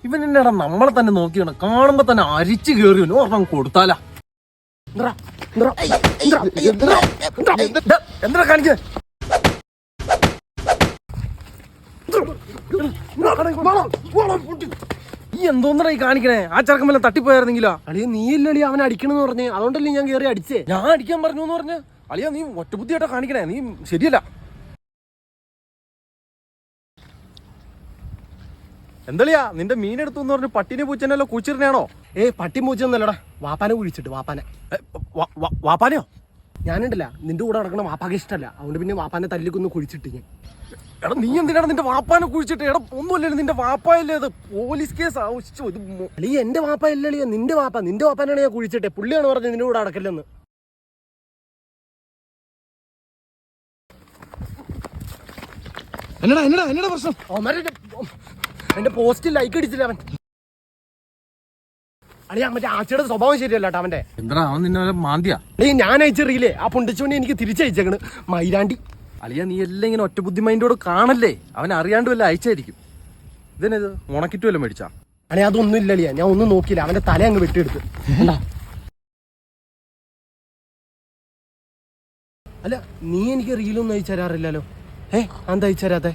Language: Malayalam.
ഇവൻ എന്നാടാ നമ്മളെ തന്നെ നോക്കിയാണ് കാണുമ്പോ തന്നെ അരിച്ചു കയറി ഒരെണ്ണം കൊടുത്താലാ. എന്താ കാണിക്ക ഈ എന്തോന്നടാ ഈ കാണിക്കണേ? ആ ചെറുക്കൻ വല്ല തട്ടിപ്പോയായിരുന്നെങ്കിലോ? അളിയ നീയല്ലേ അവനെ അടിക്കണെന്ന് പറഞ്ഞേ, അതുകൊണ്ടല്ലേ ഞാൻ കയറി അടിച്ചേ. ഞാൻ അടിക്കാൻ പറഞ്ഞു എന്ന് പറഞ്ഞ അളിയാ നീ ഒറ്റബുദ്ധിയായിട്ടാ കാണിക്കണേ, നീ ശരിയല്ല. എന്തളിയാ നിന്റെ മീനെടുത്തു എന്ന് പറഞ്ഞ് പട്ടിനെ പൂച്ചനല്ലോ കുച്ചിറിനാണോ? പട്ടി മൂച്ചൊന്നല്ലടാ, വാപ്പാനെ കുഴിച്ചിട്ട്. വാപ്പാനെ വാപ്പാനെയോ? ഞാനുണ്ടല്ല നിന്റെ കൂടെ നടക്കണ വാപ്പാക്ക് ഇഷ്ടമല്ല, അതുകൊണ്ട് പിന്നെ വാപ്പാനെ തല്ലിക്കൊന്ന് കുഴിച്ചിട്ട് ഞാൻ. എടാ നീ എന്തിനാണ് നിന്റെ വാപ്പാനെ കുഴിച്ചിട്ട്? എടാ ഒന്നുമല്ലേ നിന്റെ വാപ്പായല്ലേ അത്, പോലീസ് കേസ് ആവശ്യിച്ചു. അളിയ എന്റെ വാപ്പ അല്ലളിയ, നിന്റെ വാപ്പാനാണ് ഞാൻ കുഴിച്ചിട്ടെ. പുള്ളിയാണ് പറഞ്ഞത് നിന്റെ കൂടെ നടക്കല്ലെന്ന്. എന്നടാ പ്രശ്നം? എന്റെ പോസ്റ്റ് ലൈക്ക് അടിച്ചില്ല അവൻ. അളിയ മറ്റേ ആച്ചയുടെ സ്വഭാവം ശരിയല്ല കേട്ടോ അവന്റെ. എന്താ അവൻ നിന്നെ മാന്തിയാ? അളിയ ഞാൻ അയച്ചറിയില്ലേ, ആ പുണ്ടിച്ചുകൊണ്ട് എനിക്ക് തിരിച്ചയച്ചേക്കണ് മൈരാണ്ടി. അളിയ നീ എല്ലാം ഇങ്ങനെ ഒറ്റ ബുദ്ധി മൈൻഡോട് കാണല്ലേ, അവൻ അറിയാണ്ട് വല്ല അയച്ചായിരിക്കും. ഇതിനത് മുണക്കിട്ട് വല്ല മേടിച്ചാ? അളിയ അതൊന്നും ഇല്ല അളിയ, ഞാൻ ഒന്നും നോക്കിയില്ല, അവന്റെ തല അങ്ങ് വെട്ടിയെടുത്ത്. അല്ല നീ എനിക്ക് റീലൊന്നും അയച്ചു തരാറില്ലല്ലോ. എന്താ അയച്ചു തരാത്തെ?